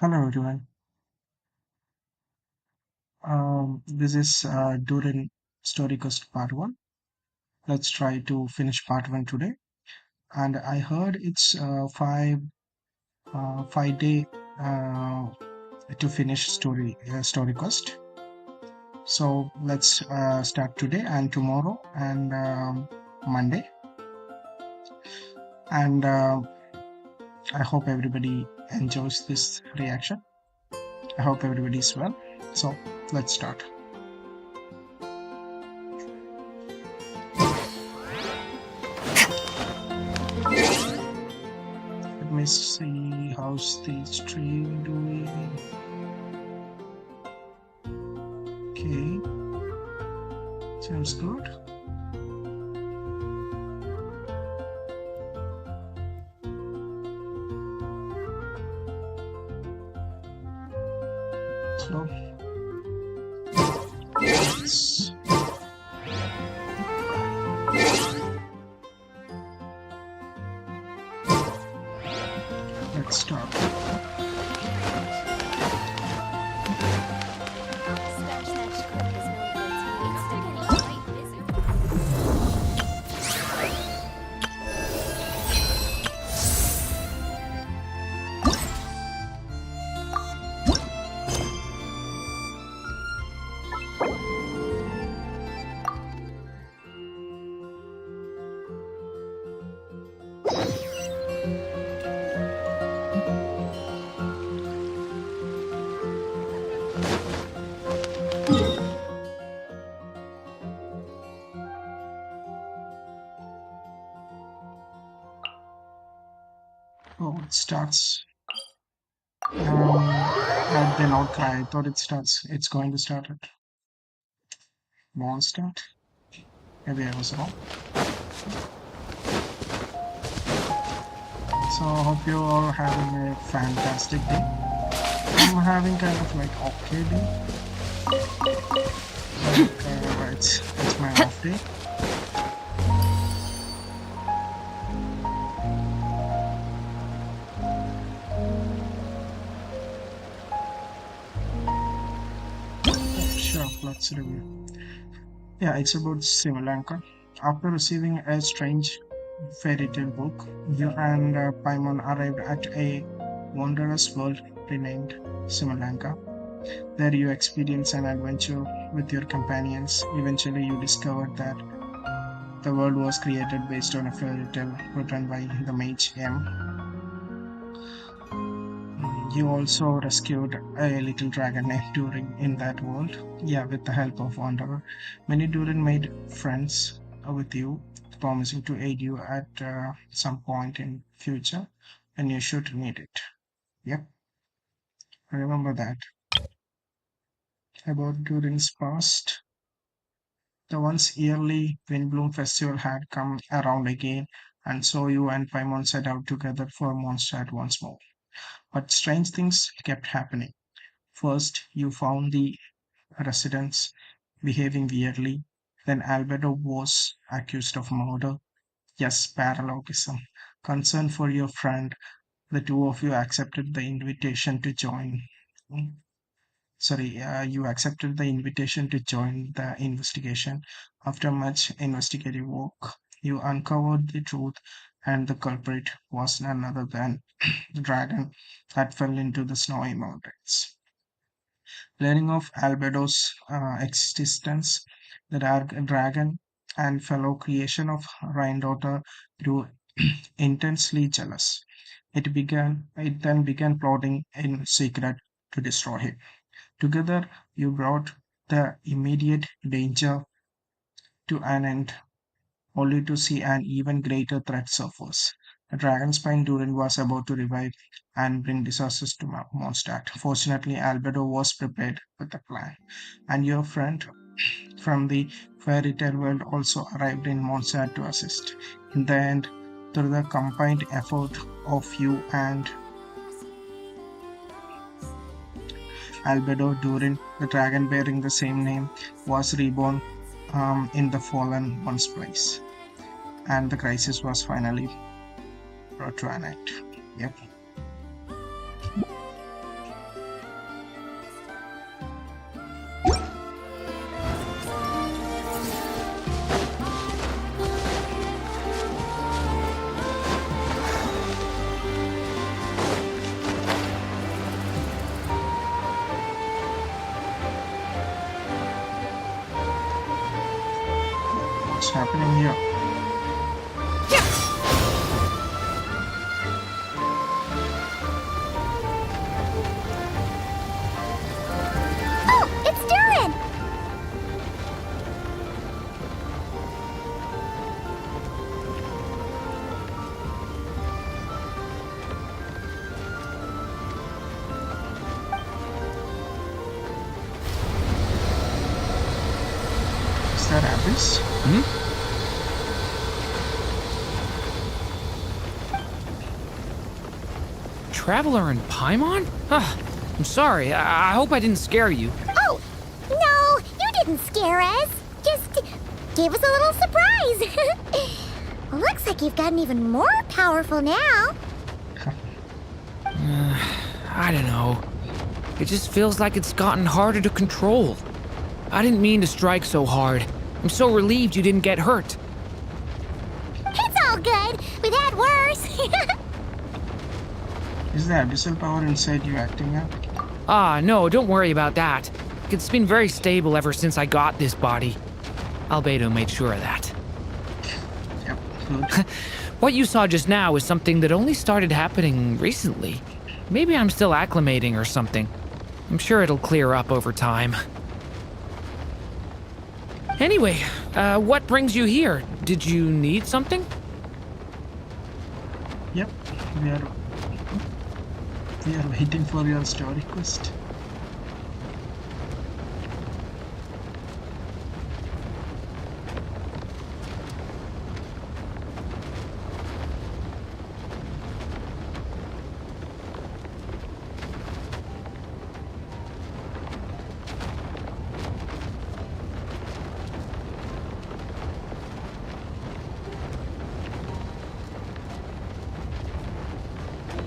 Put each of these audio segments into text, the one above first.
Hello everyone. This is Durin Story Quest Part 1. Let's try to finish Part 1 today. And I heard it's 5 day to finish Story Quest. So let's start today and tomorrow and Monday. And I hope everybody enjoys this reaction. I hope everybody's well. So let's start. Let me see how's the stream doing. Okay, sounds good. So let's start. Oh, it starts. I did not try. I thought it starts. It's going to start it. Won't start. Maybe I was wrong. So hope you all are having a fantastic day. I'm having kind of like okay day. But it's my off day. Sure, let's review. Yeah, it's about Sri Lanka. After receiving a strange fairy tale book, you and Paimon arrived at a wondrous world renamed Sri Lanka. There you experience an adventure with your companions. Eventually, you discovered that the world was created based on a fairy tale written by the mage M. You also rescued a little dragon named Durin in that world. Yeah, with the help of Wanderer. Many Durin made friends with you, promising to aid you at some point in future when you should need it. Yep, remember that. About Durin's past, the once yearly Windbloom Festival had come around again, and so you and Paimon set out together for Mondstadt once more. But strange things kept happening. First, you found the residents behaving weirdly. Then Albedo was accused of murder. Yes, paralogism. Concern for your friend, the two of you accepted the invitation to join. Mm, you accepted the invitation to join the investigation. After much investigative work, you uncovered the truth, and the culprit was none other than the dragon that fell into the snowy mountains. Learning of Albedo's existence, the dark dragon and fellow creation of Rhine grew intensely jealous. It then began plotting in secret to destroy him. Together, you brought the immediate danger to an end, only to see an even greater threat surface. The dragonspine Durin was about to revive and bring disasters to Mondstadt. Fortunately, Albedo was prepared with a plan, and your friend from the fairy tale world also arrived in Mondstadt to assist. In the end, through the combined effort of you and Albedo Durin, the dragon bearing the same name, was reborn in the fallen one's place, and the crisis was finally brought to an end. Yep. What's happening here? Oh, it's Durin! Is that Abyss? Traveler in Paimon? I'm sorry. I hope I didn't scare you. Oh, no, you didn't scare us. Just gave us a little surprise. Looks like you've gotten even more powerful now. I don't know. It just feels like it's gotten harder to control. I didn't mean to strike so hard. I'm so relieved you didn't get hurt. It's all good. We've had worse. Is the abyssal power inside you acting up? No, don't worry about that. It's been very stable ever since I got this body. Albedo made sure of that. Yep, good. What you saw just now is something that only started happening recently. Maybe I'm still acclimating or something. I'm sure it'll clear up over time. Anyway, what brings you here? Did you need something? Yep, we are waiting for your story quest.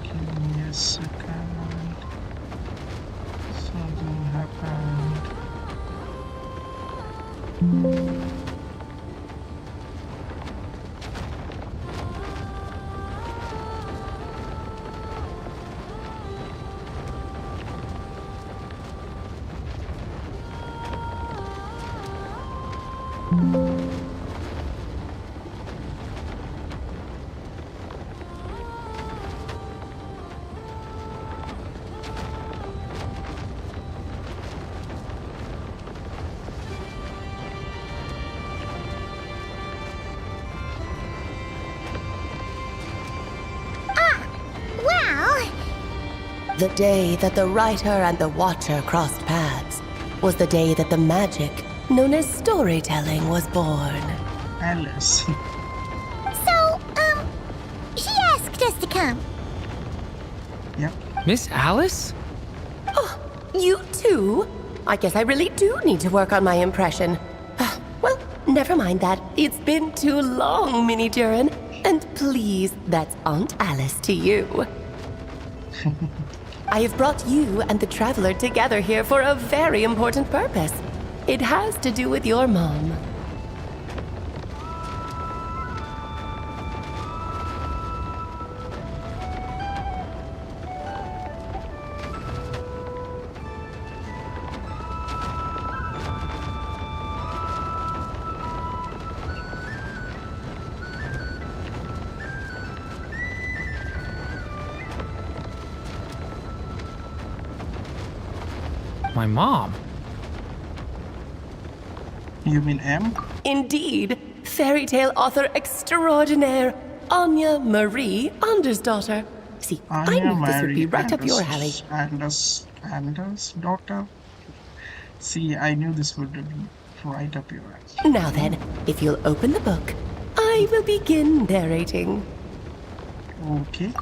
Give me a second. Something happened. Well, The day that the writer and the watcher crossed paths was the day that the magic known as storytelling was born. Alice. so, she asked us to come. Yep. Miss Alice? Oh, you too? I guess I really do need to work on my impression. Well, never mind that. It's been too long, Mini Durin. And please, that's Aunt Alice to you. I have brought you and the Traveler together here for a very important purpose. It has to do with your mom. My mom? You mean M? Indeed, fairy tale author extraordinaire, Anya Marie Andersdaughter. See, I knew this would be right up your alley. Anders' daughter. See, I knew this would be right up your alley. Now then, if you'll open the book, I will begin narrating. Okay.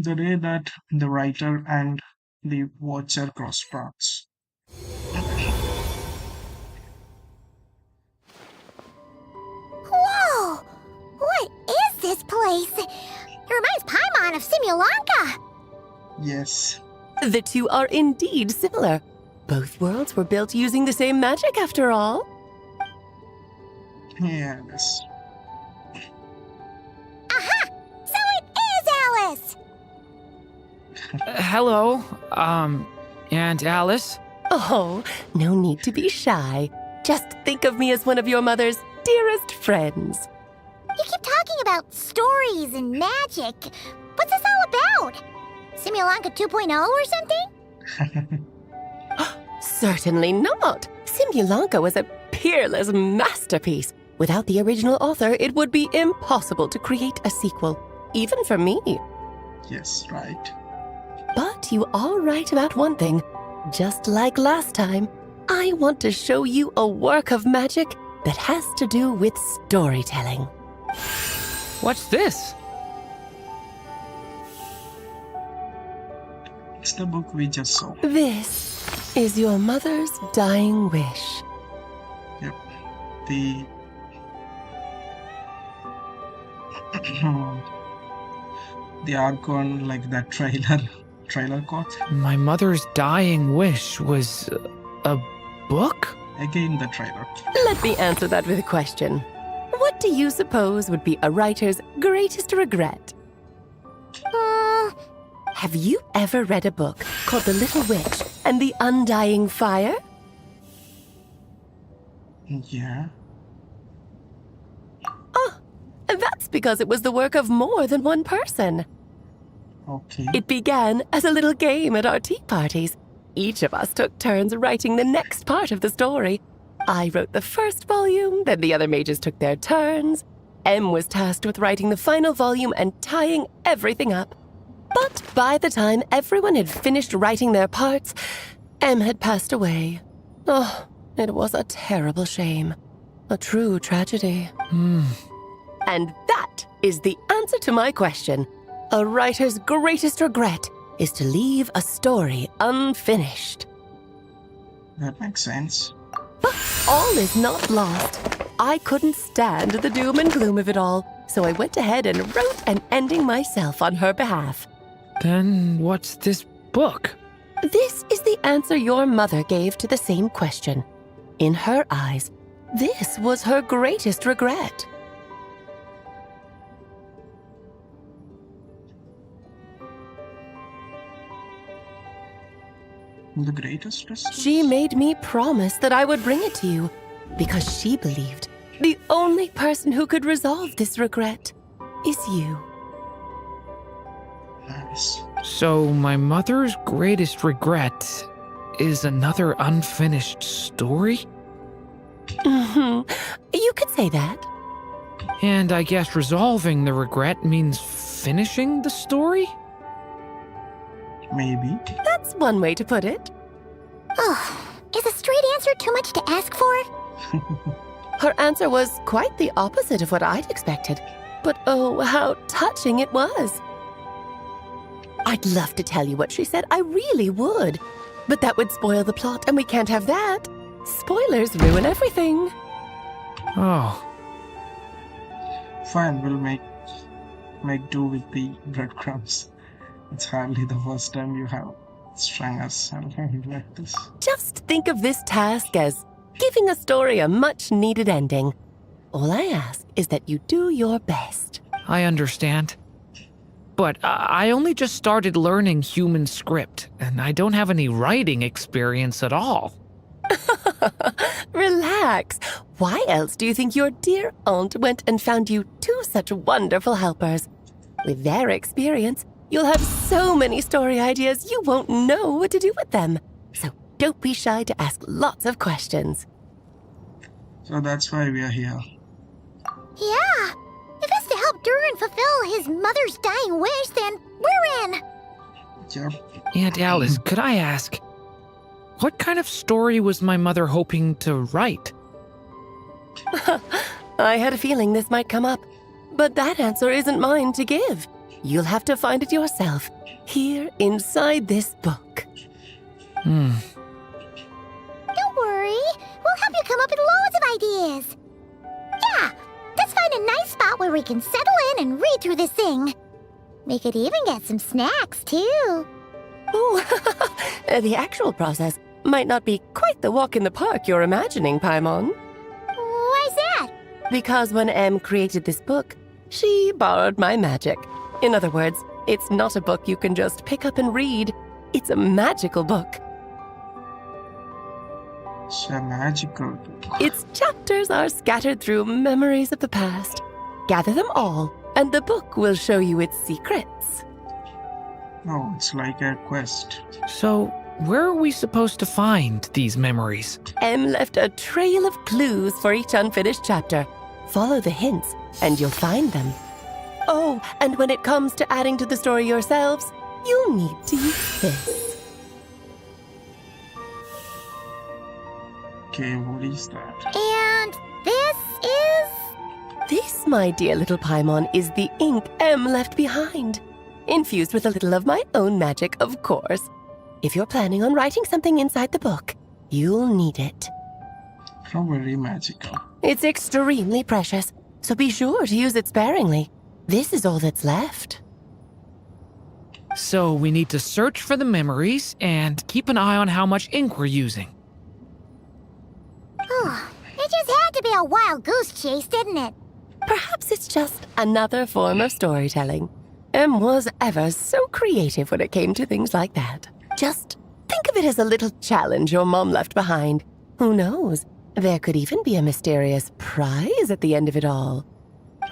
The day that the writer and the watcher cross paths. Whoa! What is this place? It reminds Paimon of Simulanka. Yes. The two are indeed similar. Both worlds were built using the same magic after all. Yes. Aha! So it is Alice! Hello. Aunt Alice? Oh, no need to be shy. Just think of me as one of your mother's dearest friends. You keep talking about stories and magic. What's this all about? Simulanka 2.0 or something? Certainly not. Simulanka was a peerless masterpiece. Without the original author, it would be impossible to create a sequel, even for me. Yes, right. But you are right about one thing. Just like last time, I want to show you a work of magic that has to do with storytelling. What's this? It's the book we just saw. This is your mother's dying wish. Yep. The the archon, like that trailer quote. My mother's dying wish was a book? Again, the trailer. Let me answer that with a question. What do you suppose would be a writer's greatest regret? Have you ever read a book called The Little Witch and the Undying Fire? Yeah. That's because it was the work of more than one person. Okay. It began as a little game at our tea parties. Each of us took turns writing the next part of the story. I wrote the first volume, then the other mages took their turns. Em was tasked with writing the final volume and tying everything up. But by the time everyone had finished writing their parts, Em had passed away. Oh, it was a terrible shame. A true tragedy. And that is the answer to my question. A writer's greatest regret is to leave a story unfinished. That makes sense. But all is not lost. I couldn't stand the doom and gloom of it all, so I went ahead and wrote an ending myself on her behalf. Then what's this book? This is the answer your mother gave to the same question. In her eyes, this was her greatest regret. The greatest resistance? She made me promise that I would bring it to you because she believed the only person who could resolve this regret is you. Nice. So my mother's greatest regret is another unfinished story? You could say that. And I guess resolving the regret means finishing the story? Maybe. That's one way to put it. Oh, is a straight answer too much to ask for? Her answer was quite the opposite of what I'd expected. But oh, how touching it was. I'd love to tell you what she said, I really would. But that would spoil the plot, and we can't have that. Spoilers ruin everything. Oh, Fine, we'll make do with the breadcrumbs. It's hardly the first time you have strung us along like this. Just think of this task as giving a story a much-needed ending. All I ask is that you do your best. I understand. But I only just started learning human script, and I don't have any writing experience at all. Relax. Why else do you think your dear aunt went and found you two such wonderful helpers? With their experience, you'll have so many story ideas you won't know what to do with them. So don't be shy to ask lots of questions. So that's why we are here. Yeah. If it's to help Durin fulfill his mother's dying wish, then we're in. Yep. Aunt Alice, could I ask, what kind of story was my mother hoping to write? I had a feeling this might come up, but that answer isn't mine to give. You'll have to find it yourself, here inside this book. Don't worry. We'll help you come up with loads of ideas. Yeah, let's find a nice spot where we can settle in and read through this thing. We could even get some snacks, too. Oh, the actual process might not be quite the walk in the park you're imagining, Paimon. Why's that? Because when Em created this book, she borrowed my magic. In other words, it's not a book you can just pick up and read. It's a magical book. It's a magical book. Its chapters are scattered through memories of the past. Gather them all, and the book will show you its secrets. Oh, it's like a quest. So, where are we supposed to find these memories? M left a trail of clues for each unfinished chapter. Follow the hints, and you'll find them. Oh, and when it comes to adding to the story yourselves, you'll need to use this. Okay, what is that? And this is... This, my dear little Paimon, is the ink M left behind. Infused with a little of my own magic, of course. If you're planning on writing something inside the book, you'll need it. How very magical. It's extremely precious, so be sure to use it sparingly. This is all that's left. So, we need to search for the memories and keep an eye on how much ink we're using. It just had to be a wild goose chase, didn't it? Perhaps it's just another form of storytelling. M was ever so creative when it came to things like that. Just think of it as a little challenge your mom left behind. Who knows? There could even be a mysterious prize at the end of it all.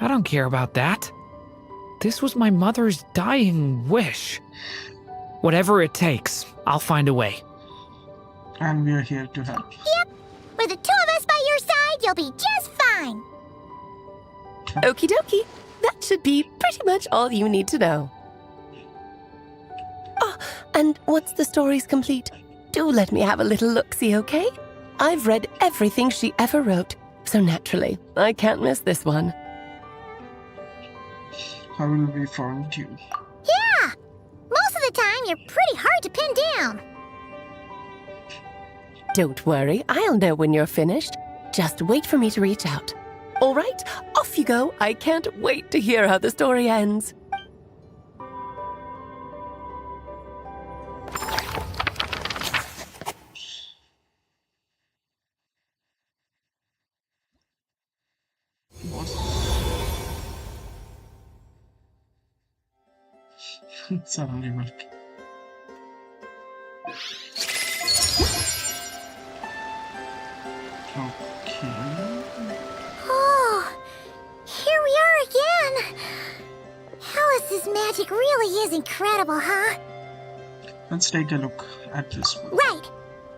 I don't care about that. This was my mother's dying wish. Whatever it takes, I'll find a way. And we're here to help. Yep. With the two of us by your side, you'll be just fine. Okie dokie. That should be pretty much all you need to know. Oh, and once the story's complete, do let me have a little look-see, okay? I've read everything she ever wrote, so naturally, I can't miss this one. How will we find you? Yeah! Most of the time, you're pretty hard to pin down. Don't worry, I'll know when you're finished. Just wait for me to reach out. All right, off you go. I can't wait to hear how the story ends. Suddenly working. Okay. Oh, here we are again. Alice's magic really is incredible, huh? Let's take a look at this book. Right.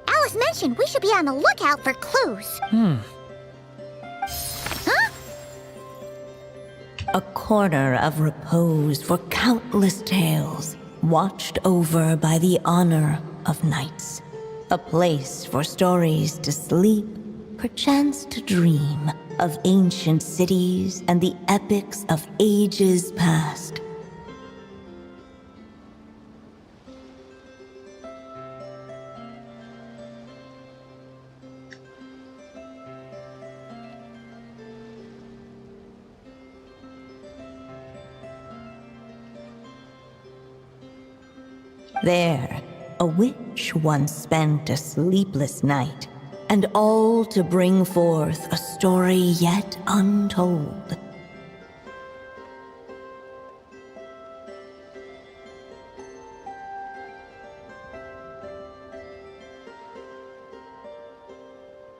Alice mentioned we should be on the lookout for clues. Huh? A corner of repose for countless tales, watched over by the honor of knights. A place for stories to sleep, perchance to dream of ancient cities and the epics of ages past. There, a witch once spent a sleepless night, and all to bring forth a story yet untold.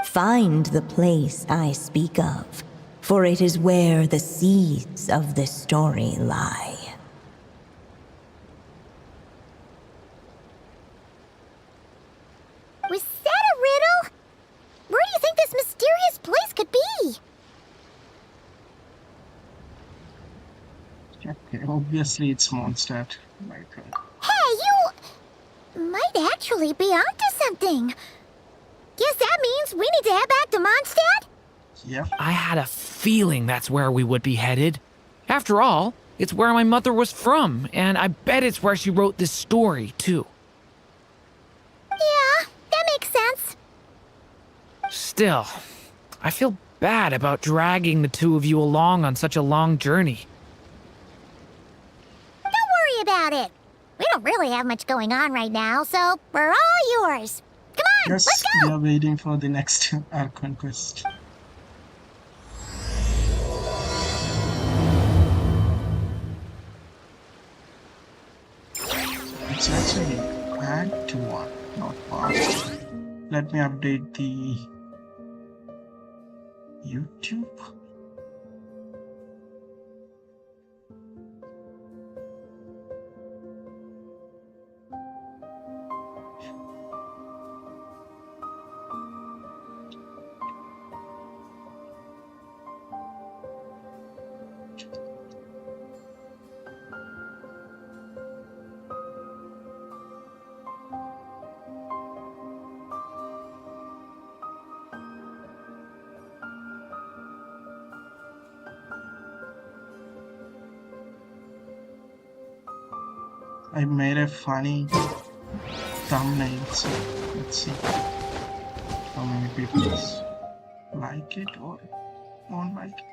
Find the place I speak of, for it is where the seeds of this story lie. Was that a riddle? Where do you think this mysterious place could be? Okay, obviously it's Mondstadt. Right. Hey, you might actually be onto something. Guess that means we need to head back to Mondstadt? Yep. I had a feeling that's where we would be headed. After all, it's where my mother was from, and I bet it's where she wrote this story, too. Yeah, that makes sense. Still, I feel bad about dragging the two of you along on such a long journey. Don't worry about it. We don't really have much going on right now, so we're all yours. Come on, Yes, let's we go! are waiting for the next Archon quest. It's actually Act 1, not Part 1. Let me update the YouTube. I made a funny thumbnail, so let's see how many people like it or won't like it.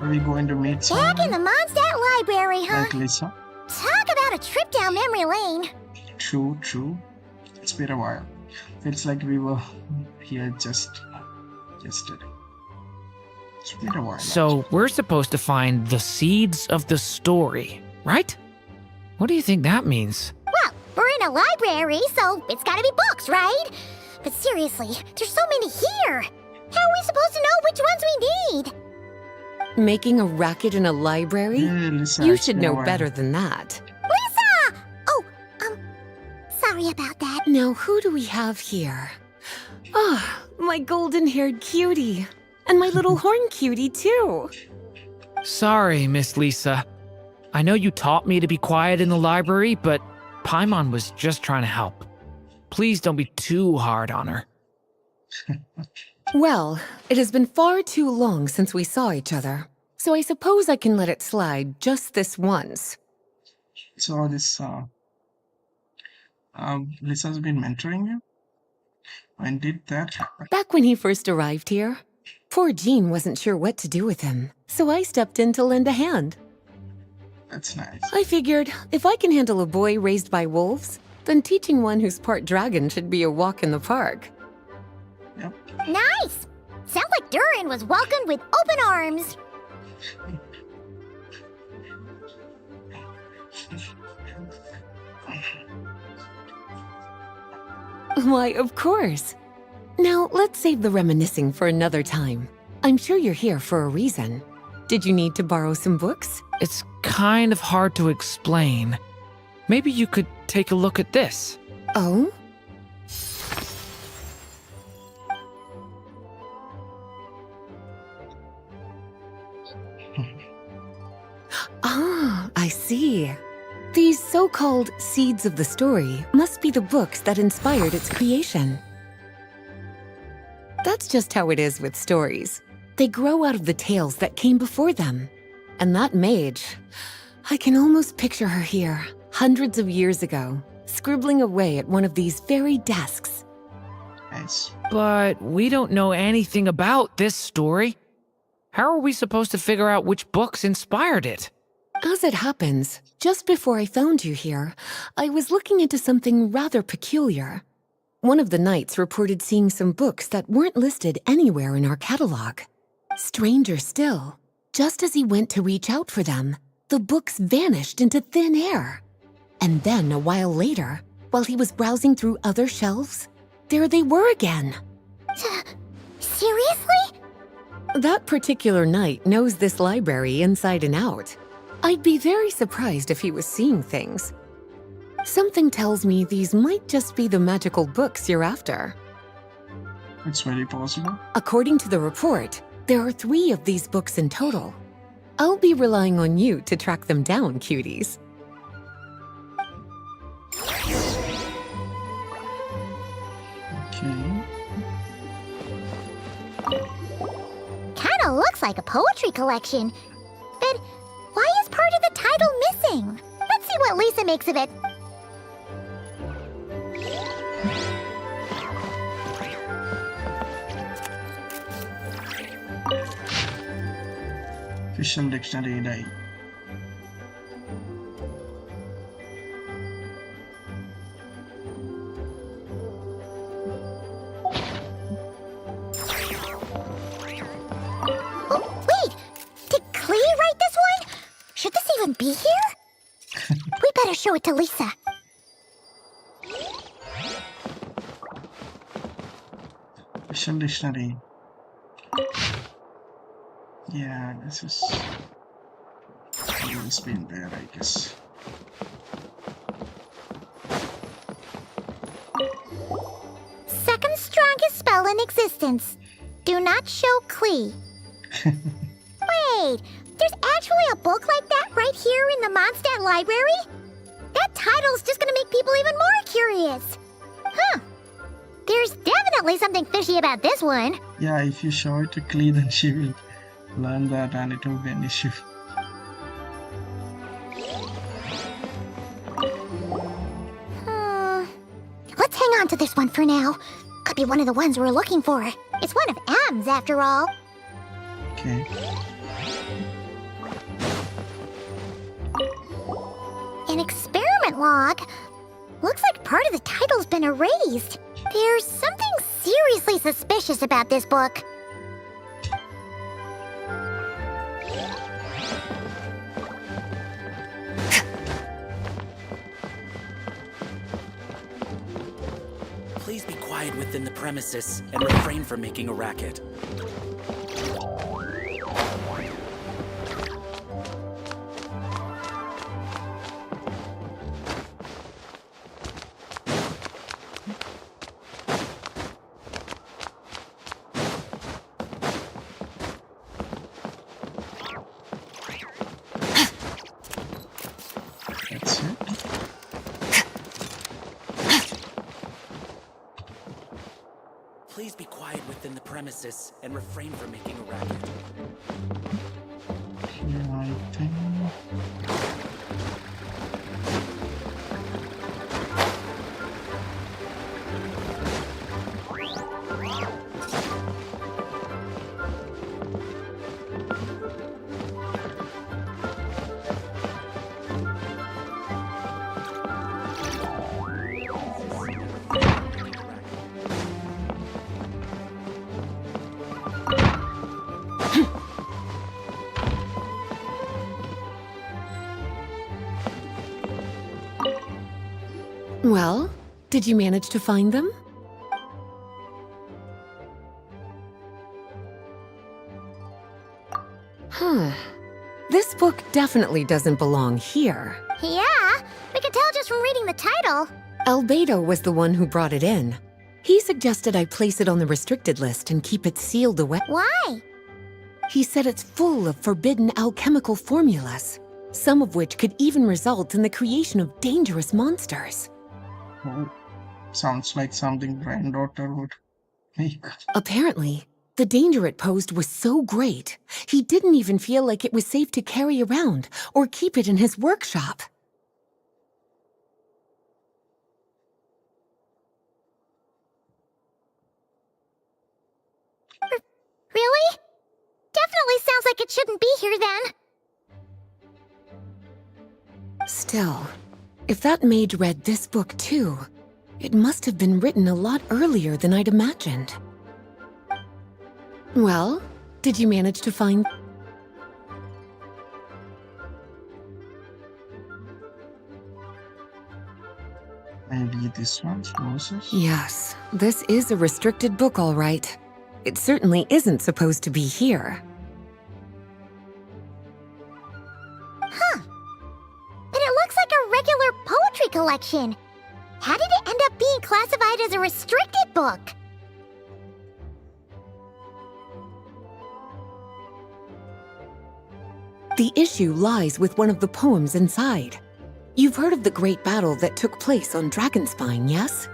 Are we going to meet someone Back in the Mondstadt library, huh? like Lisa? Talk about a trip down memory lane. True, true. It's been a while. Feels like we were here just yesterday. It's been a while. So we're supposed to find the seeds of the story, right? What do you think that means? Well, we're in a library, so it's gotta be books, right? But seriously, there's so many here. How are we supposed to know which ones we need? Making a racket in a library? Yeah, Lisa, You it's should been a know while. better than that. Lisa! Oh, sorry about that. Now, who do we have here? Ah, my golden-haired cutie. And my little horn cutie, too. Sorry, Miss Lisa. I know you taught me to be quiet in the library, but Paimon was just trying to help. Please don't be too hard on her. Well, it has been far too long since we saw each other, so I suppose I can let it slide just this once. So this Lisa's been mentoring you? When did that happen? Back when he first arrived here, poor Jean wasn't sure what to do with him, so I stepped in to lend a hand. That's nice. I figured if I can handle a boy raised by wolves, then teaching one who's part dragon should be a walk in the park. Yep. Nice! Sounds like Durin was welcomed with open arms. Why, of course. Now, let's save the reminiscing for another time. I'm sure you're here for a reason. Did you need to borrow some books? It's kind of hard to explain. Maybe you could take a look at this. Oh? Ah, I see. These so-called seeds of the story must be the books that inspired its creation. That's just how it is with stories. They grow out of the tales that came before them. And that mage, I can almost picture her here, hundreds of years ago, scribbling away at one of these very desks. Nice. But we don't know anything about this story. How are we supposed to figure out which books inspired it? As it happens, just before I found you here, I was looking into something rather peculiar. One of the knights reported seeing some books that weren't listed anywhere in our catalog. Stranger still, just as he went to reach out for them, the books vanished into thin air. And then a while later, while he was browsing through other shelves, there they were again. Seriously? That particular knight knows this library inside and out. I'd be very surprised if he was seeing things. Something tells me these might just be the magical books you're after. It's very possible. According to the report, there are 3 of these books in total. I'll be relying on you to track them down, cuties. Okay. looks like a poetry collection. But why is part of the title missing? Let's see what Lisa makes of it. Official dictionary die. Oh, wait! Did Klee write this one? Should this even be here? We better show it to Lisa. Official dictionary. Yeah, this is always been there, I guess. Second strongest spell in existence. Do not show Klee. Wait, there's actually a book like that right here in the Mondstadt library? That title's just gonna make people even more curious. Huh. There's definitely something fishy about this one. Yeah, if you show it to Klee, then she will learn that and it will be an issue. Let's hang on to this one for now. Could be one of the ones we're looking for. It's one of M's after all. Okay. An experiment log. Looks like part of the title's been erased. There's something seriously suspicious about this book. Please be quiet within the premises and refrain from making a racket. That's it. Please be quiet within the premises and refrain from making a racket. Here, I think. Well, did you manage to find them? Huh. This book definitely doesn't belong here. Yeah, we can tell just from reading the title. Albedo was the one who brought it in. He suggested I place it on the restricted list and keep it sealed away. Why? He said it's full of forbidden alchemical formulas, some of which could even result in the creation of dangerous monsters. Oh, sounds like something granddaughter would make. Apparently, the danger it posed was so great, he didn't even feel like it was safe to carry around or keep it in his workshop. Really? Definitely sounds like it shouldn't be here then. Still, if that mage read this book too, it must have been written a lot earlier than I'd imagined. Well, did you manage to find... Maybe this one's Moses? Yes, this is a restricted book, all right. It certainly isn't supposed to be here. Huh. And it looks like a regular poetry collection. How did it end up being classified as a restricted book? The issue lies with one of the poems inside. You've heard of the great battle that took place on Dragonspine, yes?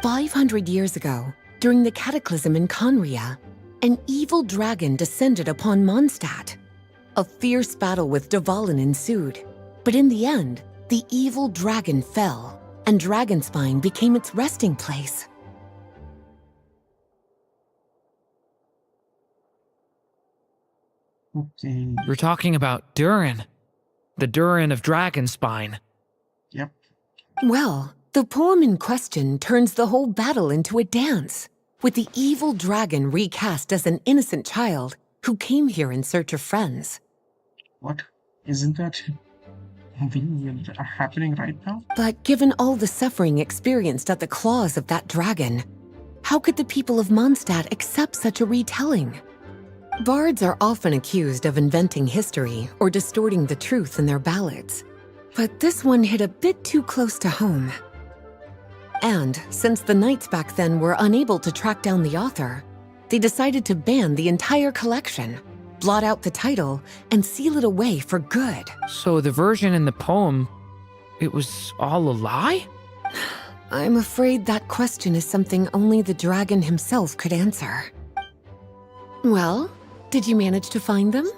500 years ago, During the cataclysm in Conria, an evil dragon descended upon Mondstadt. A fierce battle with Dvalin ensued, but in the end, the evil dragon fell, and Dragonspine became its resting place. Okay. You're talking about Durin, the Durin of Dragonspine. Yep. Well, the poem in question turns the whole battle into a dance, with the evil dragon recast as an innocent child who came here in search of friends. What? Isn't that happening right now? But given all the suffering experienced at the claws of that dragon, how could the people of Mondstadt accept such a retelling? Bards are often accused of inventing history or distorting the truth in their ballads, but this one hit a bit too close to home. And since the knights back then were unable to track down the author, they decided to ban the entire collection, blot out the title, and seal it away for good. So the version in the poem, it was all a lie? I'm afraid that question is something only the dragon himself could answer. Well, did you manage to find them?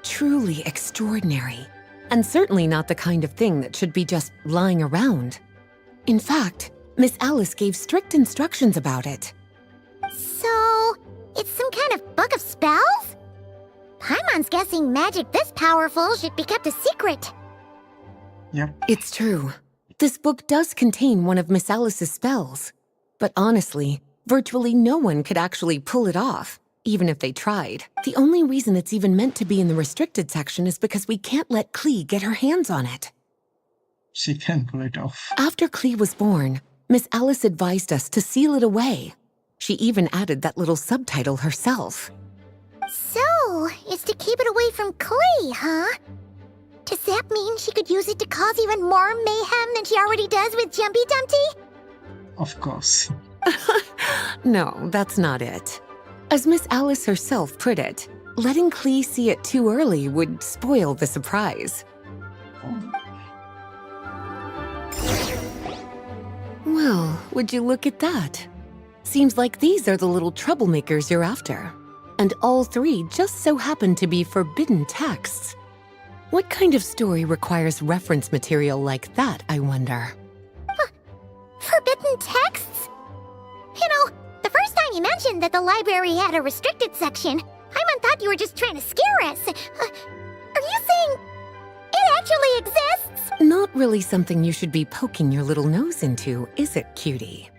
Truly extraordinary, and certainly not the kind of thing that should be just lying around. In fact, Miss Alice gave strict instructions about it. So, it's some kind of book of spells? Paimon's guessing magic this powerful should be kept a secret. Yep. It's true. This book does contain one of Miss Alice's spells. But honestly, virtually no one could actually pull it off, even if they tried. The only reason it's even meant to be in the restricted section is because we can't let Klee get her hands on it. She can pull it off. After Klee was born, Miss Alice advised us to seal it away. She even added that little subtitle herself. So, it's to keep it away from Klee, huh? Does that mean she could use it to cause even more mayhem than she already does with Jumpy Dumpty? Of course. No, that's not it. As Miss Alice herself put it, letting Klee see it too early would spoil the surprise. Well, would you look at that? Seems like these are the little troublemakers you're after. And all three just so happen to be forbidden texts. What kind of story requires reference material like that, I wonder? Forbidden texts? You know, the first time you mentioned that the library had a restricted section, Paimon thought you were just trying to scare us. Are you saying it actually exists? Not really something you should be poking your little nose into, is it, cutie?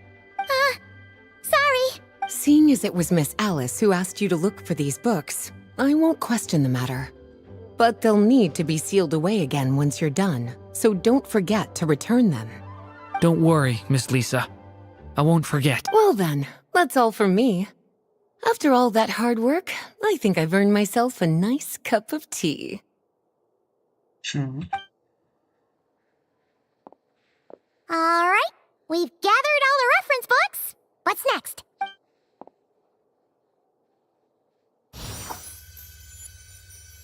Sorry. Seeing as it was Miss Alice who asked you to look for these books, I won't question the matter. But they'll need to be sealed away again once you're done, so don't forget to return them. Don't worry, Miss Lisa. I won't forget. Well then, that's all from me. After all that hard work, I think I've earned myself a nice cup of tea. True. All right, we've gathered all the reference books. What's next?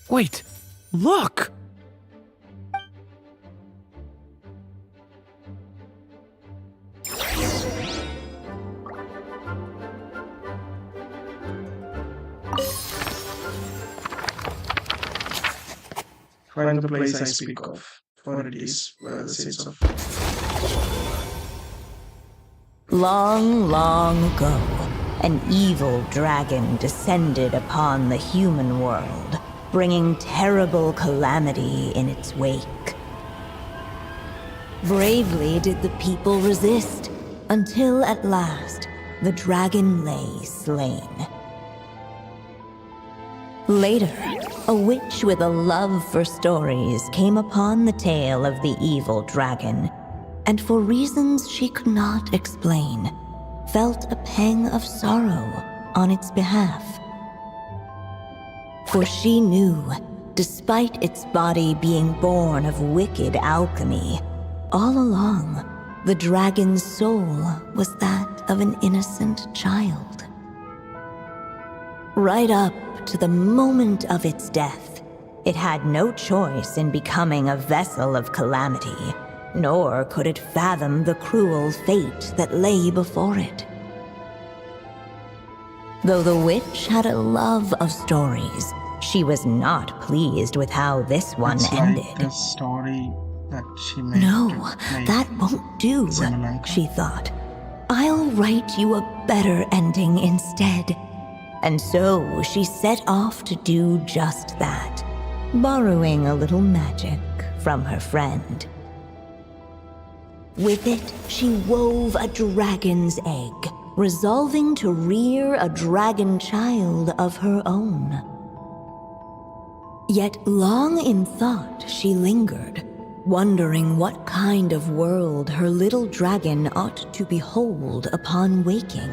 Wait, look! Find the place I speak of, for it is where the sins of... Long, long ago, an evil dragon descended upon the human world, bringing terrible calamity in its wake. Bravely did the people resist, until at last, the dragon lay slain. Later, a witch with a love for stories came upon the tale of the evil dragon, and for reasons she could not explain, felt a pang of sorrow on its behalf. For she knew, despite its body being born of wicked alchemy, all along, the dragon's soul was that of an innocent child. Right up to the moment of its death, It had no choice in becoming a vessel of calamity, nor could it fathom the cruel fate that lay before it. Though the witch had a love of stories, she was not pleased with how this one It's ended. like the story that she made. No, made that won't do, Sri she thought. I'll write you a better ending instead. And so she set off to do just that, borrowing a little magic from her friend. With it, she wove a dragon's egg, resolving to rear a dragon child of her own. Yet long in thought she lingered, wondering what kind of world her little dragon ought to behold upon waking.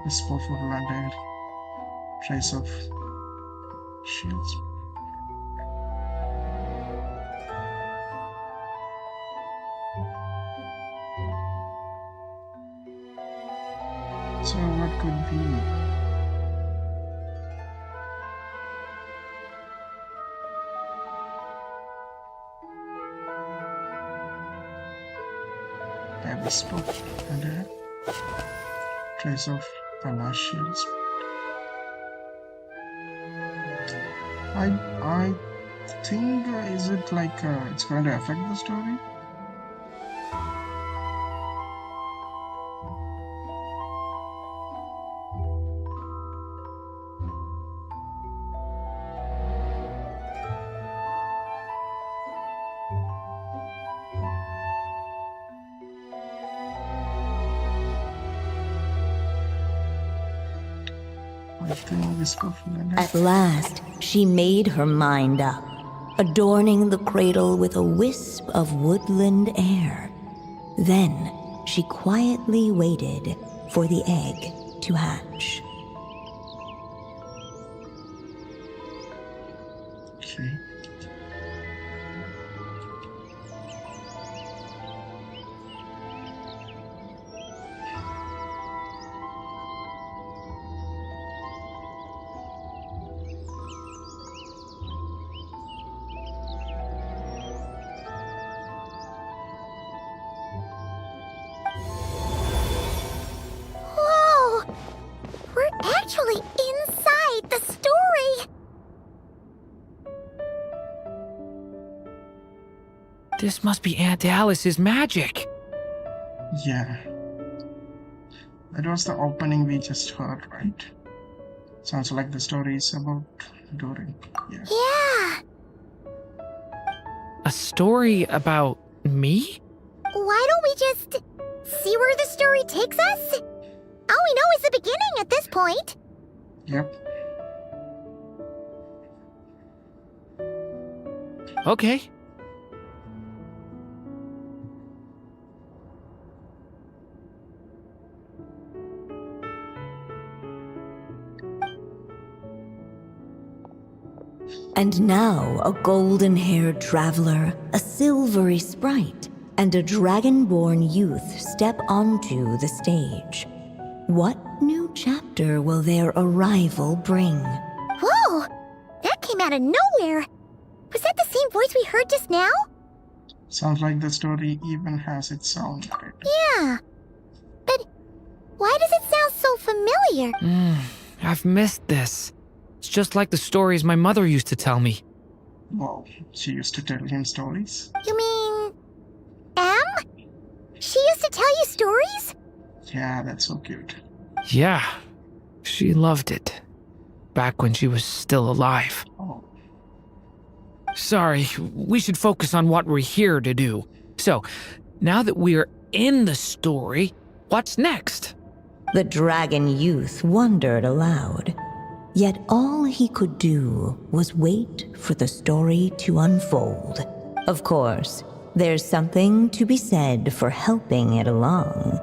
Whisper for landed. Trace of shields. So what could be? A whisper and a trace of shields. I think is it like it's going to affect the story? At last, she made her mind up, adorning the cradle with a wisp of woodland air. Then, she quietly waited for the egg to hatch. Okay. Whoa! We're actually inside the story! This must be Aunt Alice's magic. Yeah. That was the opening we just heard, right? Sounds like the story is about Durin. Yeah. Yeah! A story about me? Why don't we just see where the story takes us? All we know is the beginning at this point. Yep. Okay. And now a golden-haired traveler, a silvery sprite, and a dragon-born youth step onto the stage. What new chapter will their arrival bring? Whoa! That came out of nowhere! Was that the same voice we heard just now? Sounds like the story even has its sound in it. Yeah. But why does it sound so familiar? I've missed this. It's just like the stories my mother used to tell me. Wow, she used to tell him stories? You mean... Em? She used to tell you stories? Yeah, that's so cute. Yeah, she loved it. Back when she was still alive. Oh, Sorry, we should focus on what we're here to do. So, now that we're in the story, what's next? The dragon youth wondered aloud. Yet all he could do was wait for the story to unfold. Of course, there's something to be said for helping it along.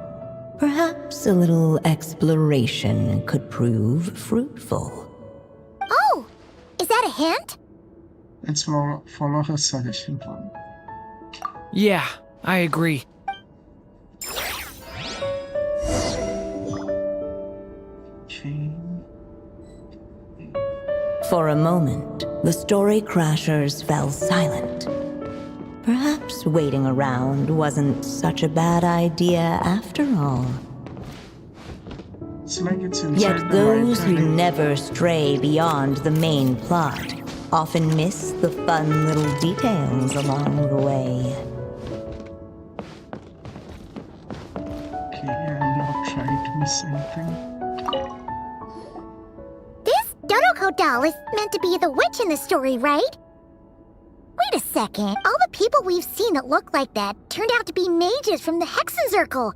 Perhaps a little exploration could prove fruitful. Oh! Is that a hint? let's follow her suggestion for me. Yeah, I agree. For a moment, the story crashers fell silent. Perhaps waiting around wasn't such a bad idea after all. It's like it's inside Yet the those who library. never stray beyond the main plot often miss the fun little details along the way. Okay, I'm not trying to miss anything. This Dodoko doll is meant to be the witch in the story, right? Wait a second. All the people we've seen that look like that turned out to be mages from the Hexen Circle.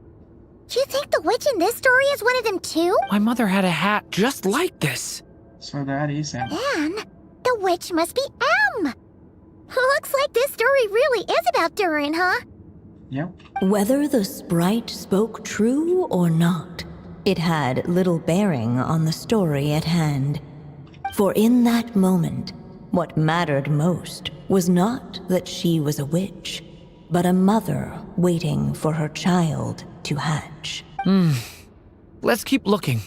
Do you think the witch in this story is one of them too? My mother had a hat just like this. So that is it. Then, the witch must be M. Looks like this story really is about Durin, huh? Yep. Whether the sprite spoke true or not, it had little bearing on the story at hand. For in that moment, what mattered most was not that she was a witch, but a mother waiting for her child to hatch. Let's keep looking.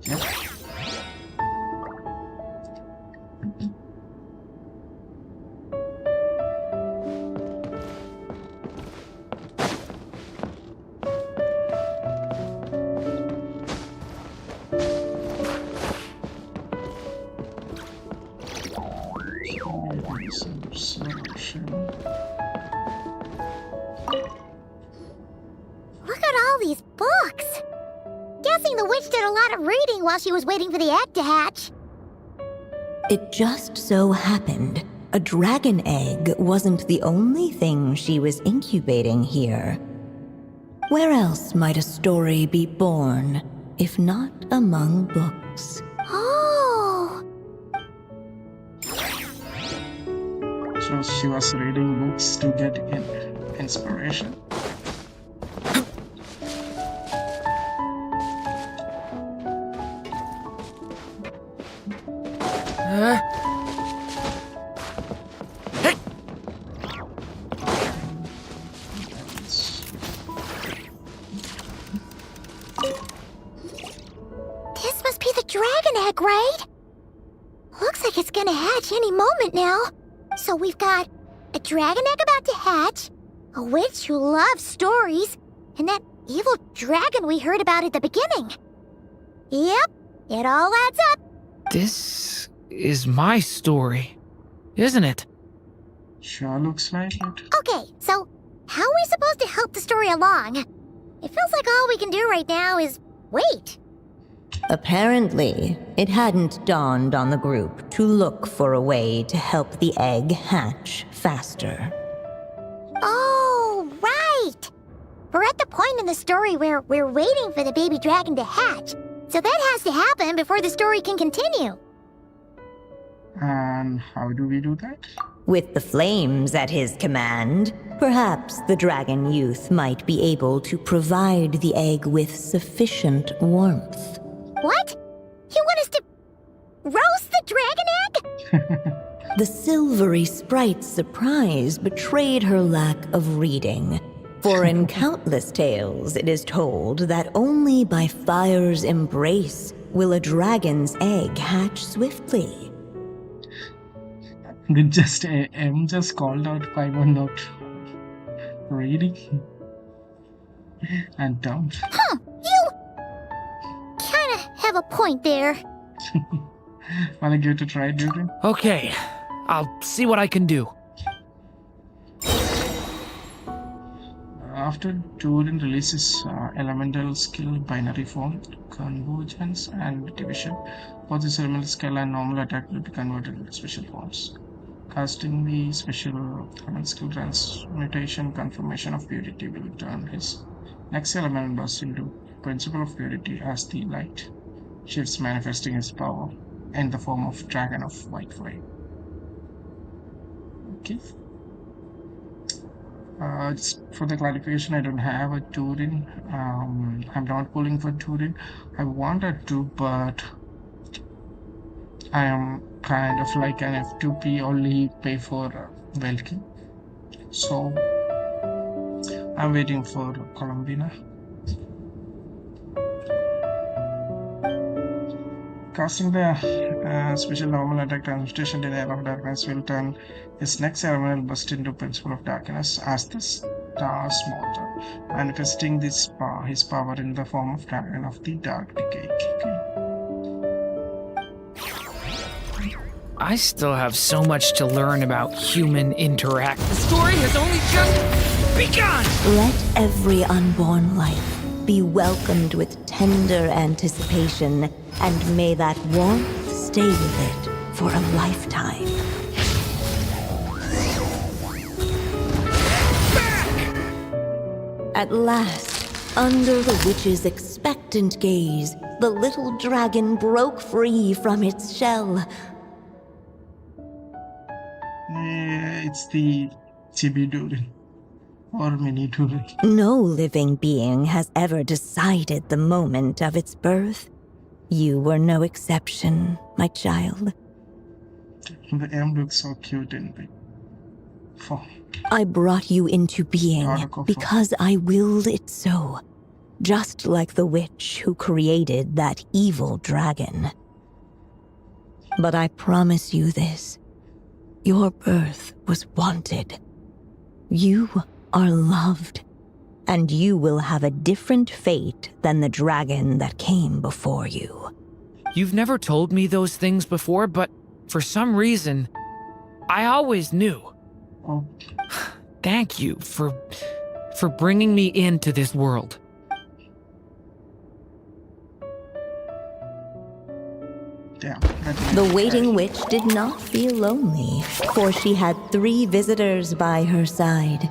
Yep. Look at all these books. Guessing the witch did a lot of reading while she was waiting for the egg to hatch. It just so happened a dragon egg wasn't the only thing she was incubating here. Where else might a story be born, if not among books? Oh, So she was reading books to get inspiration. Hey! this must be the dragon egg, right? Looks like it's gonna hatch any moment now. So we've got a dragon egg about to hatch, a witch who loves stories, and that evil dragon we heard about at the beginning. Yep, it all adds up. This is my story, isn't it? Sure looks like it. Okay, so how are we supposed to help the story along? It feels like all we can do right now is wait. Apparently, it hadn't dawned on the group to look for a way to help the egg hatch faster. Oh, right! We're at the point in the story where we're waiting for the baby dragon to hatch. So that has to happen before the story can continue. And how do we do that? With the flames at his command, perhaps the dragon youth might be able to provide the egg with sufficient warmth. What? You want us to roast the dragon egg? The silvery sprite's surprise betrayed her lack of reading. For in countless tales, it is told that only by fire's embrace will a dragon's egg hatch swiftly. Did just M just called out Paimon not reading and don't. Huh, you kinda have a point there. Wanna give it a try, Durin? Okay, I'll see what I can do. After Durin releases elemental skill binary form, convergence, and division, both the elemental skill and normal attack will be converted into special forms. Casting the special element skill transmutation confirmation of purity will turn his next element burst into principle of purity as the light shifts, manifesting his power in the form of dragon of white flame. Okay. Just for the clarification, I don't have a Durin. I'm not pulling for Durin. I wanted to, but I am kind of like an F2P, only pay for Velki. So I'm waiting for Columbina. Casting the special normal attack transmutation denial of darkness will turn his next ceremonial burst into principle of darkness as the star's mortar, manifesting his power in the form of dragon of the dark decay. Okay. I still have so much to learn about human interact. The story has only just begun! Let every unborn life be welcomed with tender anticipation, and may that warmth stay with it for a lifetime. At last, under the witch's expectant gaze, the little dragon broke free from its shell. It's the chibi Durin or mini Durin. No living being has ever decided the moment of its birth. You were no exception, my child. The M looks so cute in the form. I brought you into being because I willed it so, just like the witch who created that evil dragon. But I promise you this. Your birth was wanted. You are loved, and you will have a different fate than the dragon that came before you. You've never told me those things before, but for some reason, I always knew. Oh, Thank you for bringing me into this world. damn. The waiting witch did not feel lonely, for she had 3 visitors by her side.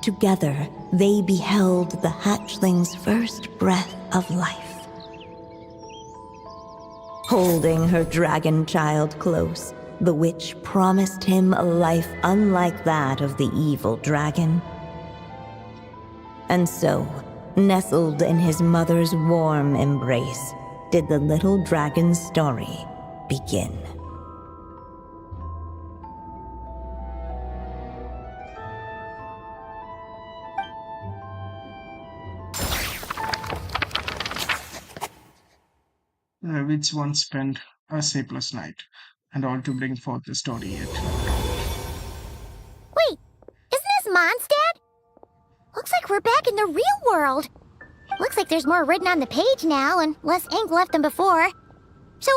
Together, they beheld the hatchling's first breath of life. Holding her dragon child close, the witch promised him a life unlike that of the evil dragon. And so, nestled in his mother's warm embrace, did the little dragon's story begin. Which one spent a sleepless night, and all to bring forth the story yet. Wait, isn't this Mondstadt? Looks like we're back in the real world. Looks like there's more written on the page now and less ink left than before. So,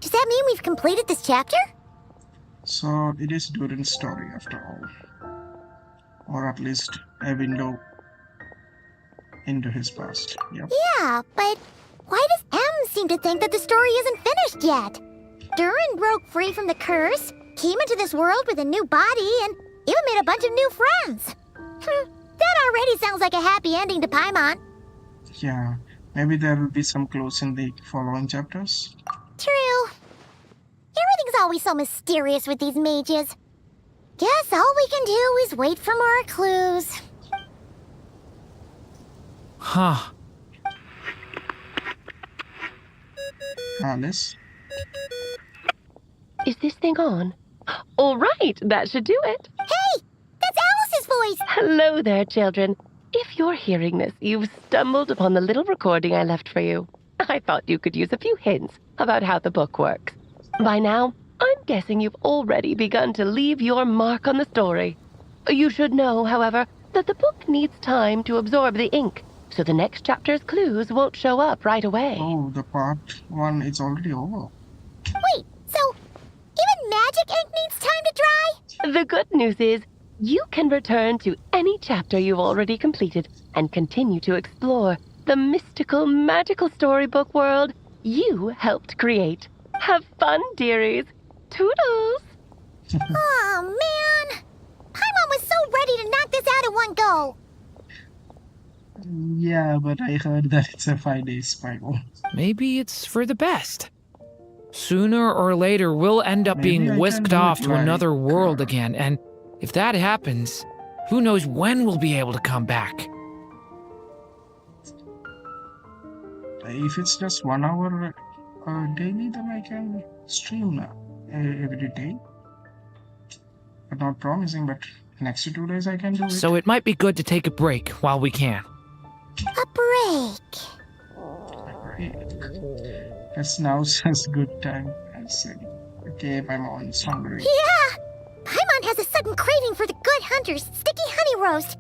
does that mean we've completed this chapter? So it is Durin's story after all. Or at least a window into his past. Yep. Yeah, but why does M seem to think that the story isn't finished yet? Durin broke free from the curse, came into this world with a new body, and even made a bunch of new friends. That already sounds like a happy ending to Paimon. Yeah, maybe there will be some clues in the following chapters. True. Everything's always so mysterious with these mages. Guess all we can do is wait for more clues. Huh. Alice? Is this thing on? All right, that should do it. Hey! That's Alice's voice! Hello there, children. If you're hearing this, you've stumbled upon the little recording I left for you. I thought you could use a few hints about how the book works. By now, I'm guessing you've already begun to leave your mark on the story. You should know, however, that the book needs time to absorb the ink, so the next chapter's clues won't show up right away. Oh, the part 1 is already over. Wait, so even magic ink needs time to dry? The good news is, you can return to any chapter you've already completed and continue to explore the mystical, magical storybook world you helped create. Have fun, dearies. Toodles! Oh, man! Paimon was so ready to knock this out in one go. Yeah, but I heard that it's a 5-day spiral. Maybe it's for the best. Sooner or later, we'll end up Maybe I being can whisked do off it to like, another world again, and if that happens, who knows when we'll be able to come back. If it's just 1 hour daily, then I can stream every day. But not promising, but next 2 days I can do it. So it might be good to take a break while we can. A break. It's now says good time. I say, okay, my mom's hungry. Yeah! Paimon has a sudden craving for the Good Hunter's sticky honey roast.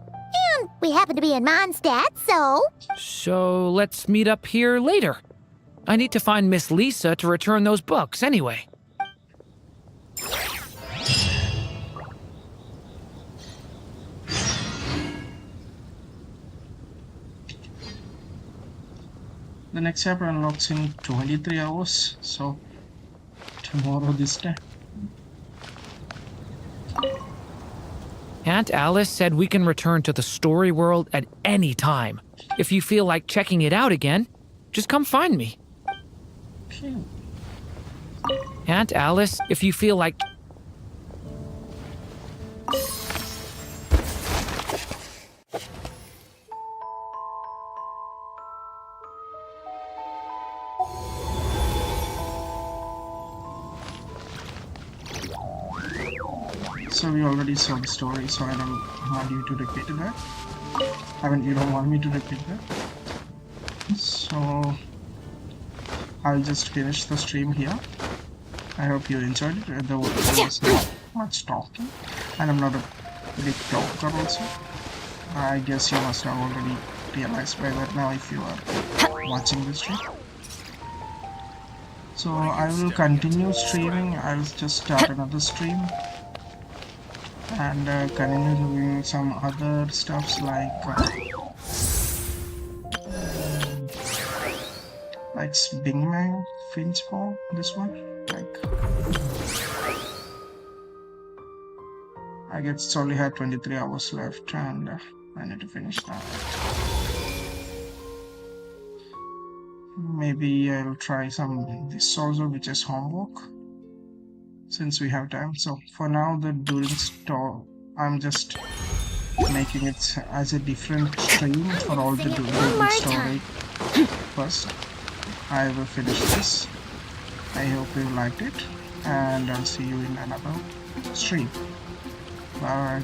And we happen to be in Mondstadt, so... So let's meet up here later. I need to find Miss Lisa to return those books anyway. The next chapter unlocks in 23 hours, so tomorrow this time. Aunt Alice said we can return to the story world at any time. If you feel like checking it out again, just come find me. Okay. Aunt Alice, if you feel like... So we already saw the story, so I don't want you to repeat that. I mean, you don't want me to repeat that. So I'll just finish the stream here. I hope you enjoyed it. There was not much talking, and I'm not a big talker also. I guess you must have already realized by that now if you are watching this stream. So I will continue streaming. I'll just start another stream and continue doing some other stuffs like Bingman, Finchball, this one. Like, I guess it's only had 23 hours left, and I need to finish that. Maybe I'll try some this also, which is homework, since we have time. So for now, the Durin Story, I'm just making it as a different stream for all the Durin Story Quest. I will finish this. I hope you liked it, and I'll see you in another stream. Bye.